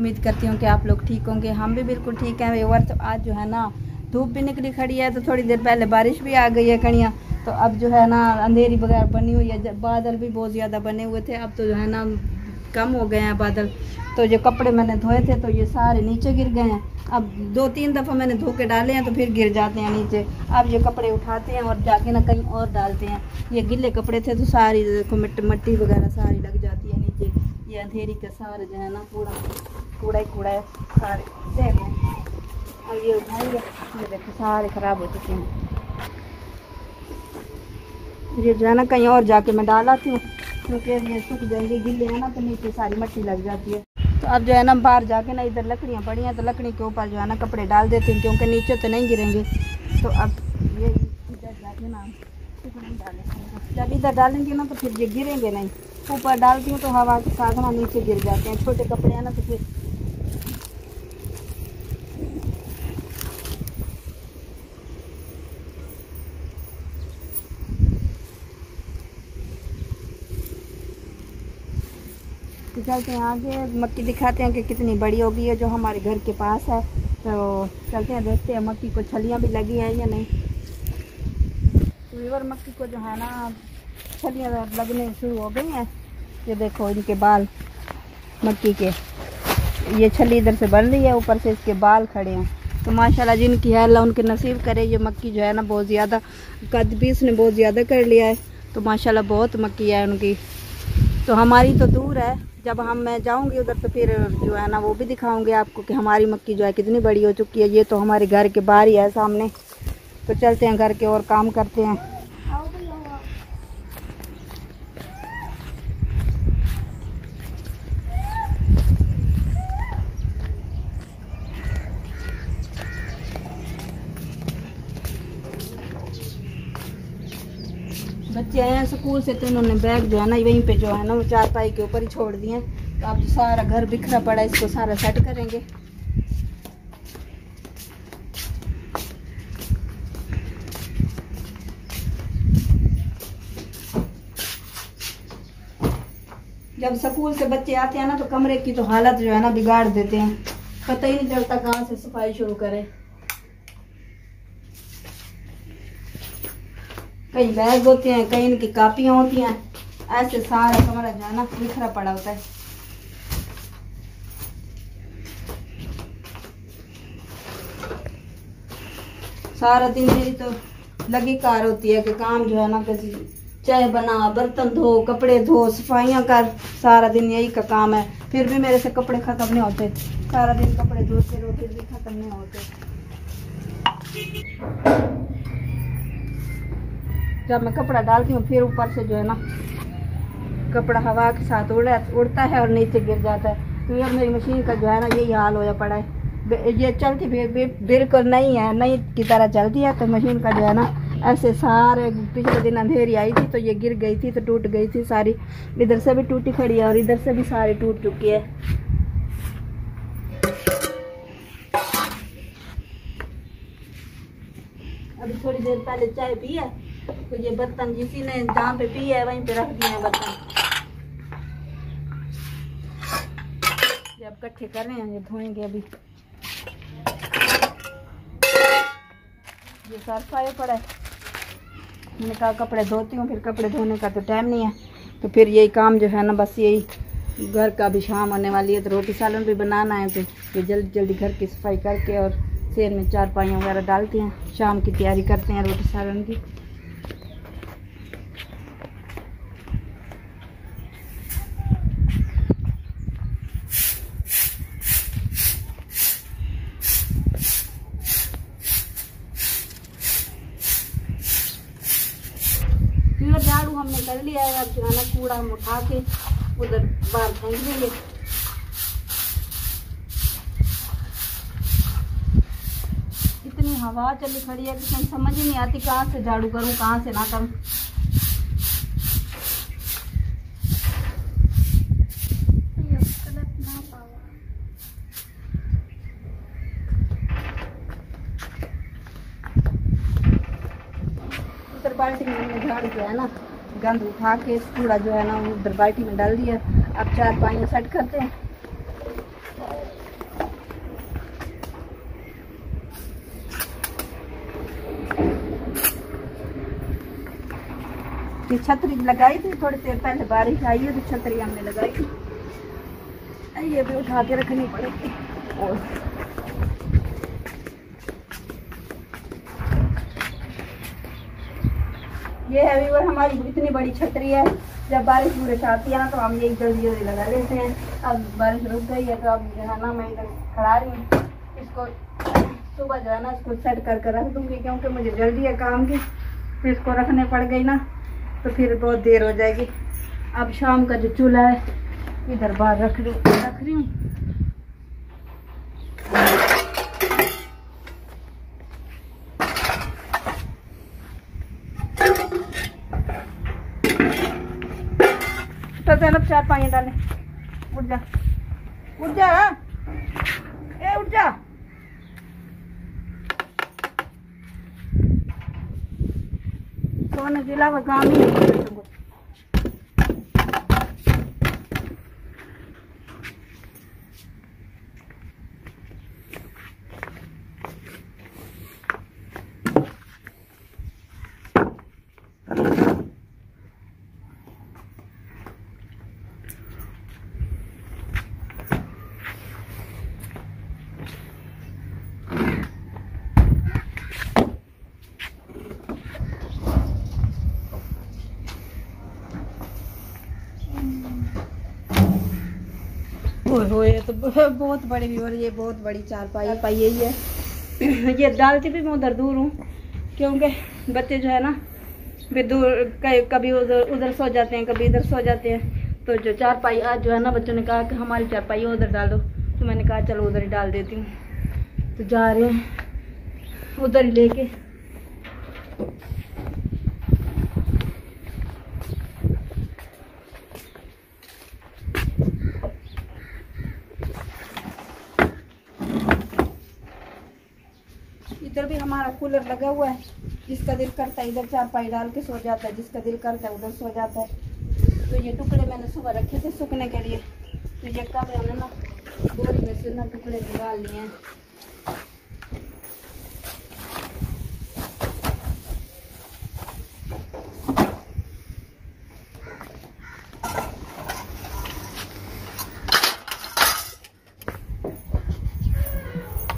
उम्मीद करती हूँ कि आप लोग ठीक होंगे। हम भी बिल्कुल ठीक हैं व्यूअर्स। तो आज जो है ना धूप भी निकली खड़ी है, तो थोड़ी देर पहले बारिश भी आ गई है कणियाँ। तो अब जो है ना अंधेरी वगैरह बनी हुई है, बादल भी बहुत ज़्यादा बने हुए थे, अब तो जो है ना कम हो गए हैं बादल। तो जो कपड़े मैंने धोए थे तो ये सारे नीचे गिर गए हैं। अब 2-3 दफ़ा मैंने धो के डाले हैं तो फिर गिर जाते हैं नीचे। अब ये कपड़े उठाते हैं और जाके ना कहीं और डालते हैं। ये गिले कपड़े थे तो सारी देखो मिट्टी वगैरह सारी लग जाती है नीचे। ये अंधेरी के सारे जो है ना कूड़ा है सारे देख लें। अब ये उठाएंगे, ये देखो सारे ख़राब हो चुके हैं। ये जो है ना कहीं और जाके मैं डालाती हूँ, क्योंकि ये सूख जाएंगे, गिले हैं ना तो नीचे सारी मिट्टी लग जाती है। तो अब जो है ना बाहर जाके ना इधर लकड़ियाँ पड़ी हैं तो लकड़ी के ऊपर जो है ना कपड़े डाल देते हैं, क्योंकि नीचे तो नहीं गिरेंगे। तो अब ये इधर जाके ना नहीं डालेंगे, जब इधर डालेंगे ना तो फिर ये गिरेंगे नहीं। ऊपर डालती हूँ तो हवा के साथ ना नीचे गिर जाते हैं, छोटे कपड़े हैं ना तो फिर तो चलते हैं आगे, मक्की दिखाते हैं कि कितनी बड़ी होगी है जो हमारे घर के पास है। तो चलते हैं देखते हैं मक्की को छलियाँ भी लगी हैं या नहीं। तो और मक्की को जो है ना छलियाँ लगने शुरू हो गई हैं। ये देखो इनके बाल मक्की के, ये छली इधर से बन रही है, ऊपर से इसके बाल खड़े हैं। तो माशाल्लाह जिनकी है अल्लाह उनके नसीब करे। ये मक्की जो है ना बहुत ज़्यादा कद भी इसने बहुत ज़्यादा कर लिया है, तो माशाल्लाह बहुत मक्की है उनकी। तो हमारी तो दूर है, जब मैं जाऊंगी उधर तो फिर जो है ना वो भी दिखाऊंगी आपको कि हमारी मक्की जो है कितनी बड़ी हो चुकी है। ये तो हमारे घर के बाहर ही है सामने। तो चलते हैं घर के और काम करते हैं। बच्चे आए हैं स्कूल से तो इन्होंने बैग जो है ना वहीं पे जो है ना वो चारपाई के ऊपर ही छोड़ दिए हैं। तो अब सारा घर बिखरा पड़ा है, इसको सारा सेट करेंगे। जब स्कूल से बच्चे आते हैं ना तो कमरे की तो हालत जो है ना बिगाड़ देते हैं, पता ही नहीं चलता कहाँ से सफाई शुरू करें। कई बैग होते हैं, कई इनकी कापियाँ होती हैं, ऐसे सारा कमरा जो है ना बिखरा पड़ा होता है। सारा दिन मेरी तो लगी कार होती है कि काम जो है ना किसी चाय बना, बर्तन धो, कपड़े धो, सफाइयाँ कर, सारा दिन यही का काम है। फिर भी मेरे से कपड़े खत्म नहीं होते, सारा दिन कपड़े धोते रहो फिर भी खत्म नहीं होते। जब मैं कपड़ा डालती हूँ फिर ऊपर से जो है ना कपड़ा हवा के साथ उड़ता है और नीचे गिर जाता है। तो यार मेरी मशीन का जो है ना यही हाल हो पड़ा है। ये चलती बिल्कुल नहीं है, नई की तरह चलती है। तो मशीन का जो है ना ऐसे सारे पिछले दिन अंधेरी आई थी तो ये गिर गई थी, तो टूट गई थी सारी। इधर से भी टूटी खड़ी है और इधर से भी सारी टूट चुकी है। अभी थोड़ी देर पहले चाय पी है तो ये बर्तन जिसी ने जहाँ पे पी है वहीं पे रख दिए हैं बर्तन। जब इकट्ठे कर रहे हैं ये धोएंगे। अभी ये सर्फ आया पड़ा है, मैंने कहा कपड़े धोती हूँ, फिर कपड़े धोने का तो टाइम नहीं है। तो फिर यही काम जो है ना बस यही, घर का भी शाम होने वाली है तो रोटी सालन भी बनाना है। तो ये जल्दी जल्दी घर की सफाई करके और सेर में चारपाइयाँ वगैरह डालते हैं, शाम की तैयारी करते हैं रोटी सालन की। झाड़ू हमने कर लिया है, अब जो है ना कूड़ा हम उठा के उधर बाहर फेंक देंगे। इतनी हवा चली खड़ी है कि समझ ही नहीं आती कहाँ से झाड़ू करूँ कहाँ से ना करूँ। उधर बाल्टी में हमने झाड़ू जो है ना गंद उठा के कूड़ा जो है ना उधर बाल्टी में डाल दिया। अब चारपाइयाँ सेट करते हैं। ये छतरी लगाई थी थोड़ी देर पहले, बारिश आई है तो छतरी हमने लगाई थी, ये भी उठा के रखनी पड़ेगी। और ये है व्यूअर हमारी इतनी बड़ी छतरी है, जब बारिश बुरिश आती है ना तो हम यही जल्दी जल्दी लगा लेते हैं। अब बारिश रुक गई है तो अब जो है ना मैं इधर खड़ा रही हूँ, इसको सुबह जो है ना इसको सेट करके रख दूँगी, क्योंकि मुझे जल्दी है काम की। फिर इसको रखने पड़ गई ना तो फिर बहुत देर हो जाएगी। अब शाम का जो चूल्हा है इधर बाहर रख रही हूँ। तो चलो 4 पानी डाले। उठ जा उठ जा, ए उठ जा। सोने जिला में काम ही नहीं है तुमको। ये तो बहुत बड़ी व्यूअर, ये बहुत बड़ी चारपाई यही है। ये डालती भी मैं उधर दूर हूँ, क्योंकि बच्चे जो है ना भी दूर कभी उधर सो जाते हैं, कभी इधर सो जाते हैं। तो जो चारपाई आज जो है ना बच्चों ने कहा कि हमारी चारपाई उधर डाल दो, तो मैंने कहा चलो उधर ही डाल देती हूँ। तो जा रहे हैं उधर ही लेके। इधर भी हमारा कूलर लगा हुआ है, जिसका दिल करता है इधर चारपाई डाल के सो जाता है, जिसका दिल करता है उधर सो जाता है। तो ये टुकड़े मैंने सुबह रखे थे सूखने के लिए, तो ये कब हमने ना बोरी में से ना टुकड़े निकाल लिए हैं।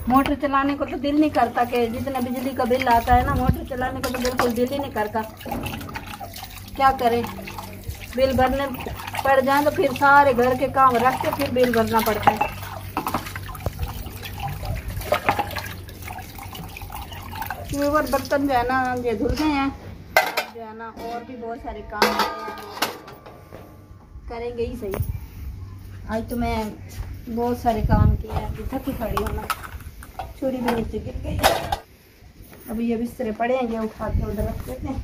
मोटर चलाने को तो दिल नहीं करता, कि जितना बिजली का बिल आता है ना मोटर चलाने को तो बिल्कुल दिल ही नहीं करता। क्या करें, बिल भरने पड़ जाए तो फिर सारे घर के काम रख के फिर बिल भरना पड़ता है। व्यूअर बर्तन जो है ना ये धुल गए हैं, जो है ना और भी बहुत सारे काम करेंगे ही सही। आज तो मैं बहुत सारे काम किए हैं, थकी खड़ी हूँ ना, छुरी भी नीचे गिर गई। अभी ये बिस्तरे पड़े हैं, ये उठा के उधर रख देते हैं।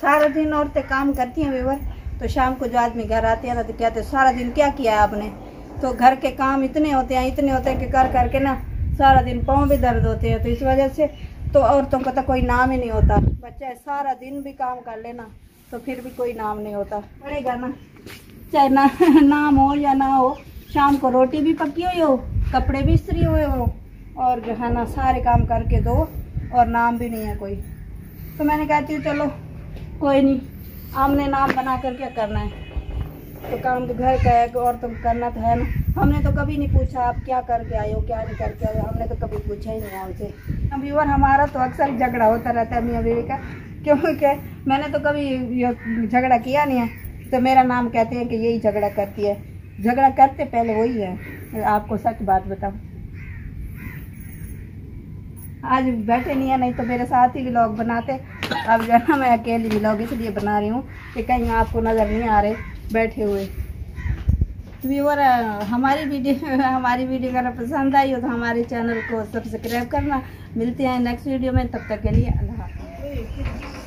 सारा दिन औरतें काम करती हैं व्यूअर, तो शाम को जो आदमी घर आते हैं ना तो कहते हैं सारा दिन क्या किया है आपने। तो घर के काम इतने होते हैं कि कर करके ना सारा दिन पाँव भी दर्द होते हैं। तो इस वजह से तो औरतों का तो कोई नाम ही नहीं होता। बच्चा सारा दिन भी काम कर लेना तो फिर भी कोई नाम नहीं होता, पड़ेगा ना, चाहे ना नाम हो या ना हो। शाम को रोटी भी पकी हुई हो, कपड़े भी इस्त्री हुए हो, और जो है ना सारे काम करके दो और नाम भी नहीं है कोई। तो मैंने कहती हूँ चलो कोई नहीं, हमने नाम बना कर क्या करना है। तो काम तो घर का है और तुम करना तो है ना। हमने तो कभी नहीं पूछा आप क्या करके आए हो क्या नहीं करके आए हो, हमने तो कभी पूछा ही नहीं हमसे। व्यूअर हमारा तो अक्सर झगड़ा होता रहता है मियाँ बीवी का, क्योंकि मैंने तो कभी झगड़ा किया नहीं है। तो मेरा नाम कहते हैं कि यही झगड़ा करती है। झगड़ा करते पहले वही है, आपको सच बात बताऊँ। आज बैठे नहीं है, नहीं तो मेरे साथ ही व्लॉग बनाते। अब जो है ना मैं अकेली व्लॉग इसलिए बना रही हूँ कि कहीं आपको नज़र नहीं आ रहे बैठे हुए। तो व्यूअर हमारी वीडियो अगर पसंद आई हो तो हमारे चैनल को सब्सक्राइब करना। मिलते हैं नेक्स्ट वीडियो में, तब तक के लिए अल्लाह हाफ़िज़।